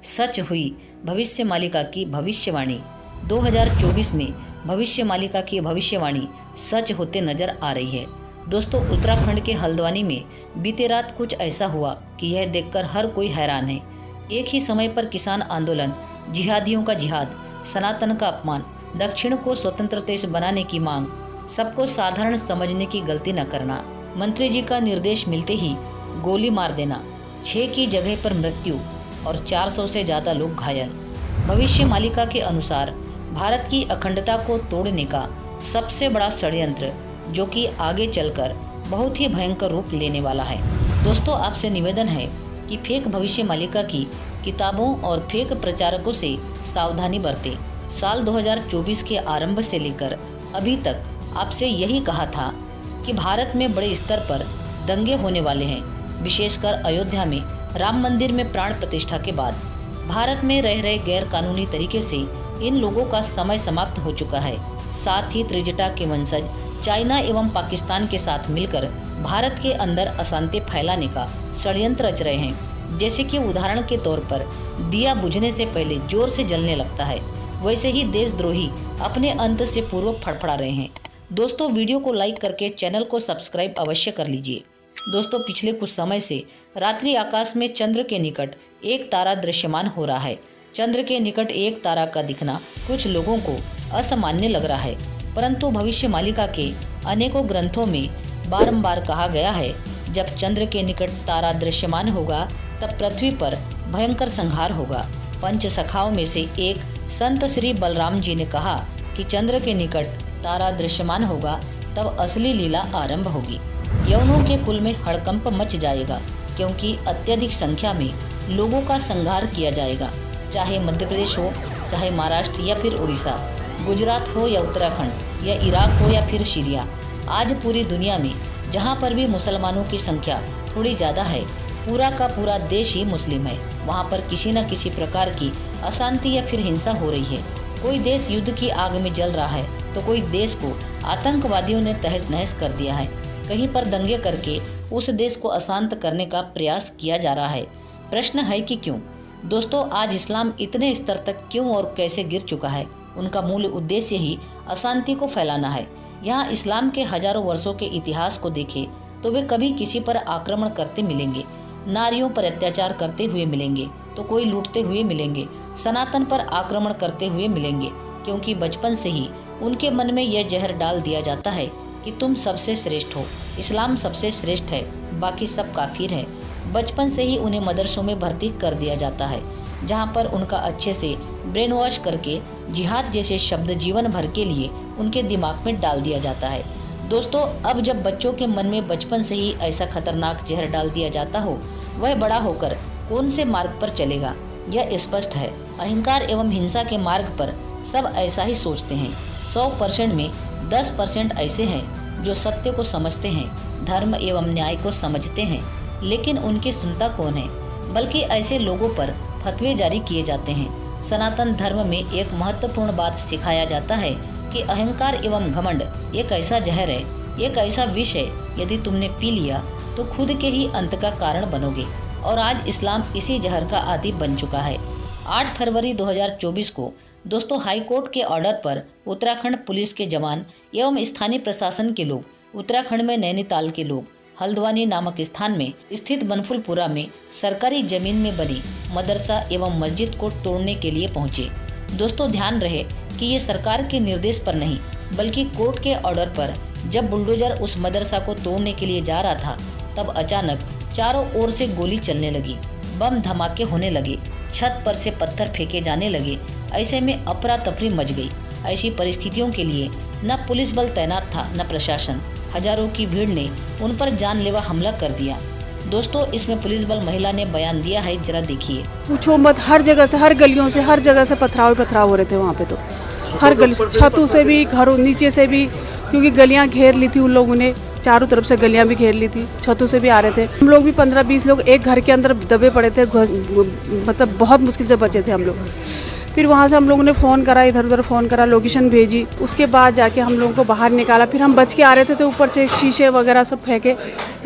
सच हुई भविष्य मालिका की भविष्यवाणी। 2024 में भविष्य मालिका की भविष्यवाणी सच होते नजर आ रही है। दोस्तों, उत्तराखंड के हल्द्वानी में बीते रात कुछ ऐसा हुआ कि यह देखकर हर कोई हैरान है। एक ही समय पर किसान आंदोलन, जिहादियों का जिहाद, सनातन का अपमान, दक्षिण को स्वतंत्र देश बनाने की मांग, सबको साधारण समझने की गलती न करना, मंत्री जी का निर्देश मिलते ही गोली मार देना, 6 की जगह पर मृत्यु और 400 से ज्यादा लोग घायल। भविष्य मालिका के अनुसार भारत की अखंडता को तोड़ने का सबसे बड़ा षड्यंत्र, जो कि आगे चलकर बहुत ही भयंकर रूप लेने वाला है। दोस्तों, आपसे निवेदन है कि फेक भविष्य मालिका की किताबों और फेक प्रचारकों से सावधानी बरतें। साल 2024 के आरंभ से लेकर अभी तक आपसे यही कहा था कि भारत में बड़े स्तर पर दंगे होने वाले हैं। विशेषकर अयोध्या में राम मंदिर में प्राण प्रतिष्ठा के बाद भारत में रह रहे गैर कानूनी तरीके से इन लोगों का समय समाप्त हो चुका है। साथ ही त्रिजटा के वंशज चाइना एवं पाकिस्तान के साथ मिलकर भारत के अंदर अशांति फैलाने का षड्यंत्र रच रहे हैं। जैसे कि उदाहरण के तौर पर दिया बुझने से पहले जोर से जलने लगता है, वैसे ही देशद्रोही अपने अंत से पूर्व फड़फड़ा रहे हैं। दोस्तों, वीडियो को लाइक करके चैनल को सब्सक्राइब अवश्य कर लीजिए। दोस्तों, पिछले कुछ समय से रात्रि आकाश में चंद्र के निकट एक तारा दृश्यमान हो रहा है। चंद्र के निकट एक तारा का दिखना कुछ लोगों को असामान्य लग रहा है, परंतु भविष्य मालिका के अनेकों ग्रंथों में बारंबार कहा गया है, जब चंद्र के निकट तारा दृश्यमान होगा तब पृथ्वी पर भयंकर संहार होगा। पंच सखाओं में से एक संत श्री बलराम जी ने कहा कि चंद्र के निकट तारा दृश्यमान होगा तब असली लीला आरंभ होगी। यवनों के कुल में हड़कंप मच जाएगा, क्योंकि अत्यधिक संख्या में लोगों का संहार किया जाएगा। चाहे मध्य प्रदेश हो, चाहे महाराष्ट्र या फिर उड़ीसा, गुजरात हो या उत्तराखंड या इराक हो या फिर सीरिया, आज पूरी दुनिया में जहां पर भी मुसलमानों की संख्या थोड़ी ज़्यादा है, पूरा का पूरा देश ही मुस्लिम है। वहां पर किसी न किसी प्रकार की अशांति या फिर हिंसा हो रही है। कोई देश युद्ध की आग में जल रहा है तो कोई देश को आतंकवादियों ने तहस नहस कर दिया है। कहीं पर दंगे करके उस देश को अशांत करने का प्रयास किया जा रहा है। प्रश्न है कि क्यों? दोस्तों, आज इस्लाम इतने स्तर तक क्यों और कैसे गिर चुका है? उनका मूल उद्देश्य ही अशांति को फैलाना है। यहाँ इस्लाम के हजारों वर्षों के इतिहास को देखें तो वे कभी किसी पर आक्रमण करते मिलेंगे, नारियों पर अत्याचार करते हुए मिलेंगे तो कोई लूटते हुए मिलेंगे, सनातन पर आक्रमण करते हुए मिलेंगे, क्योंकि बचपन से ही उनके मन में यह जहर डाल दिया जाता है कि तुम सबसे श्रेष्ठ हो, इस्लाम सबसे श्रेष्ठ है, बाकी सब काफिर है। बचपन से ही उन्हें मदरसों में भर्ती कर दिया जाता है, जहां पर उनका अच्छे से ब्रेन वॉश करके जिहाद जैसे शब्द जीवन भर के लिए उनके दिमाग में डाल दिया जाता है। दोस्तों, अब जब बच्चों के मन में बचपन से ही ऐसा खतरनाक जहर डाल दिया जाता हो, वह बड़ा होकर कौन से मार्ग पर चलेगा, यह स्पष्ट है। अहंकार एवं हिंसा के मार्ग पर सब ऐसा ही सोचते हैं। 100% में 10% ऐसे हैं जो सत्य को समझते हैं, धर्म एवं न्याय को समझते हैं, लेकिन उनकी सुनता कौन है? बल्कि ऐसे लोगों पर फतवे जारी किए जाते हैं। सनातन धर्म में एक महत्वपूर्ण बात सिखाया जाता है कि अहंकार एवं घमंड एक ऐसा जहर है, एक ऐसा विष है, यदि तुमने पी लिया तो खुद के ही अंत का कारण बनोगे। और आज इस्लाम इसी जहर का आदी बन चुका है। 8 फरवरी 2024 को दोस्तों, हाई कोर्ट के ऑर्डर पर उत्तराखंड पुलिस के जवान एवं स्थानीय प्रशासन के लोग, उत्तराखंड में नैनीताल के लोग हल्द्वानी नामक स्थान में स्थित बनफुलपुरा में सरकारी जमीन में बनी मदरसा एवं मस्जिद को तोड़ने के लिए पहुंचे। दोस्तों, ध्यान रहे कि ये सरकार के निर्देश पर नहीं, बल्कि कोर्ट के ऑर्डर पर जब बुलडोजर उस मदरसा को तोड़ने के लिए जा रहा था, तब अचानक चारों ओर से गोली चलने लगी, बम धमाके होने लगे, छत पर से पत्थर फेंके जाने लगे। ऐसे में अफरा तफरी मच गई। ऐसी परिस्थितियों के लिए न पुलिस बल तैनात था, न प्रशासन। हजारों की भीड़ ने उन पर जानलेवा हमला कर दिया। दोस्तों, इसमें पुलिस बल महिला ने बयान दिया है, जरा देखिए। पूछो मत, हर जगह से, हर गलियों से, हर जगह से पथराव हो रहे थे वहाँ पे। तो हर गली, छतों से भी, घरों नीचे से भी, क्योंकि गलियाँ घेर ली थी उन लोगों ने, चारों तरफ से गलियां भी घेर ली थी, छतों से भी आ रहे थे। हम लोग भी 15-20 लोग एक घर के अंदर दबे पड़े थे, मतलब बहुत मुश्किल से बचे थे हम लोग। फिर वहाँ से हम लोगों ने फ़ोन करा, इधर उधर फ़ोन करा, लोकेशन भेजी, उसके बाद जाके हम लोगों को बाहर निकाला। फिर हम बच के आ रहे थे तो ऊपर से शीशे वगैरह सब फेंके,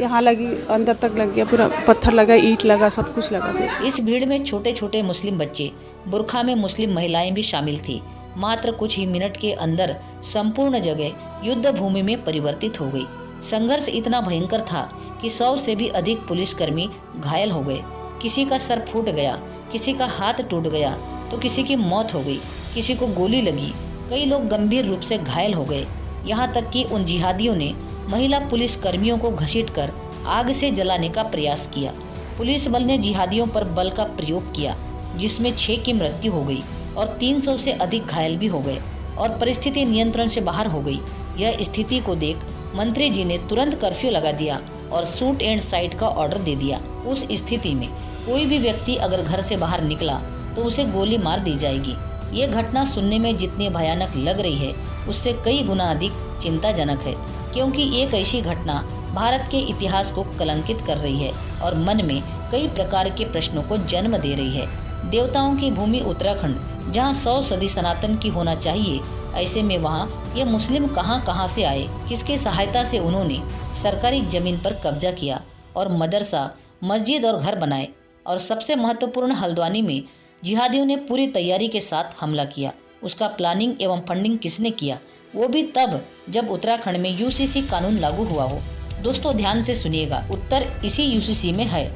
यहाँ लगी, अंदर तक लग गया, पूरा पत्थर लगा, ईंट लगा, सब कुछ लगा। इस भीड़ में छोटे छोटे मुस्लिम बच्चे, बुरखा में मुस्लिम महिलाएं भी शामिल थी। मात्र कुछ ही मिनट के अंदर संपूर्ण जगह युद्ध भूमि में परिवर्तित हो गई। संघर्ष इतना भयंकर था कि 100 से भी अधिक पुलिसकर्मी घायल हो गए। किसी का सर फूट गया, किसी का हाथ टूट गया, तो किसी की मौत हो गई, किसी को गोली लगी, कई लोग गंभीर रूप से घायल हो गए। यहाँ तक कि उन जिहादियों ने महिला पुलिस कर्मियों को घसीटकर आग से जलाने का प्रयास किया। पुलिस बल ने जिहादियों पर बल का प्रयोग किया, जिसमें 6 की मृत्यु हो गई और 300 से अधिक घायल भी हो गए और परिस्थिति नियंत्रण से बाहर हो गई। यह स्थिति को देख मंत्री जी ने तुरंत कर्फ्यू लगा दिया और शूट एंड साइट का ऑर्डर दे दिया। उस स्थिति में कोई भी व्यक्ति अगर घर से बाहर निकला तो उसे गोली मार दी जाएगी। ये घटना सुनने में जितनी भयानक लग रही है, उससे कई गुना अधिक चिंताजनक है, क्योंकि एक ऐसी घटना भारत के इतिहास को कलंकित कर रही है और मन में कई प्रकार के प्रश्नों को जन्म दे रही है। देवताओं की भूमि उत्तराखंड, जहां 100 सदी सनातन की होना चाहिए, ऐसे में वहां ये मुस्लिम कहां से आए, किसकी सहायता से उन्होंने सरकारी जमीन पर कब्जा किया और मदरसा, मस्जिद और घर बनाए। और सबसे महत्वपूर्ण, हल्द्वानी में जिहादियों ने पूरी तैयारी के साथ हमला किया। उसका प्लानिंग एवं फंडिंग किसने किया, वो भी तब जब उत्तराखंड में यूसीसी कानून लागू हुआ हो। दोस्तों ध्यान से सुनिएगा, उत्तर इसी यूसीसी में है।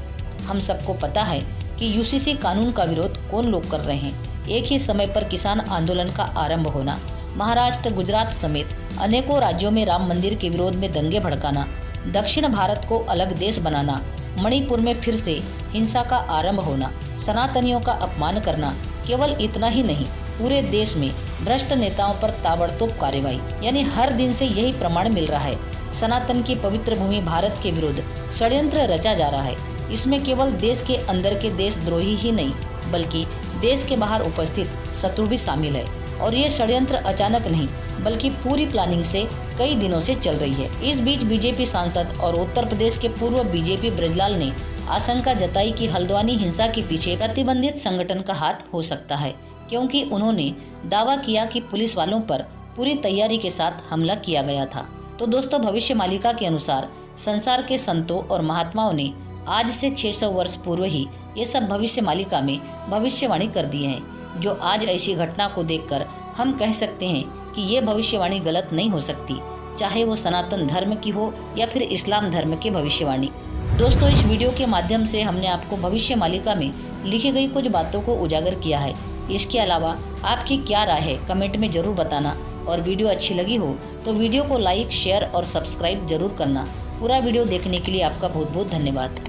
हम सबको पता है कि यूसीसी कानून का विरोध कौन लोग कर रहे हैं। एक ही समय पर किसान आंदोलन का आरंभ होना, महाराष्ट्र, गुजरात समेत अनेकों राज्यों में राम मंदिर के विरोध में दंगे भड़काना, दक्षिण भारत को अलग देश बनाना, मणिपुर में फिर से हिंसा का आरंभ होना, सनातनियों का अपमान करना, केवल इतना ही नहीं, पूरे देश में भ्रष्ट नेताओं पर ताबड़तोब कार्रवाई। यानी हर दिन से यही प्रमाण मिल रहा है, सनातन की पवित्र भूमि भारत के विरुद्ध षड्यंत्र रचा जा रहा है। इसमें केवल देश के अंदर के देशद्रोही ही नहीं, बल्कि देश के बाहर उपस्थित शत्रु भी शामिल है। और ये षड्यंत्र अचानक नहीं, बल्कि पूरी प्लानिंग से कई दिनों से चल रही है। इस बीच बीजेपी सांसद और उत्तर प्रदेश के पूर्व बीजेपी ब्रजलाल ने आशंका जताई कि हल्द्वानी हिंसा के पीछे प्रतिबंधित संगठन का हाथ हो सकता है, क्योंकि उन्होंने दावा किया कि पुलिस वालों पर पूरी तैयारी के साथ हमला किया गया था। तो दोस्तों, भविष्य मालिका के अनुसार संसार के संतों और महात्माओं ने आज से 600 वर्ष पूर्व ही ये सब भविष्य मालिका में भविष्यवाणी कर दिए हैं, जो आज ऐसी घटना को देखकर हम कह सकते हैं कि ये भविष्यवाणी गलत नहीं हो सकती, चाहे वो सनातन धर्म की हो या फिर इस्लाम धर्म की भविष्यवाणी। दोस्तों, इस वीडियो के माध्यम से हमने आपको भविष्य मालिका में लिखी गई कुछ बातों को उजागर किया है। इसके अलावा आपकी क्या राय है, कमेंट में जरूर बताना। और वीडियो अच्छी लगी हो तो वीडियो को लाइक, शेयर और सब्सक्राइब जरूर करना। पूरा वीडियो देखने के लिए आपका बहुत बहुत धन्यवाद।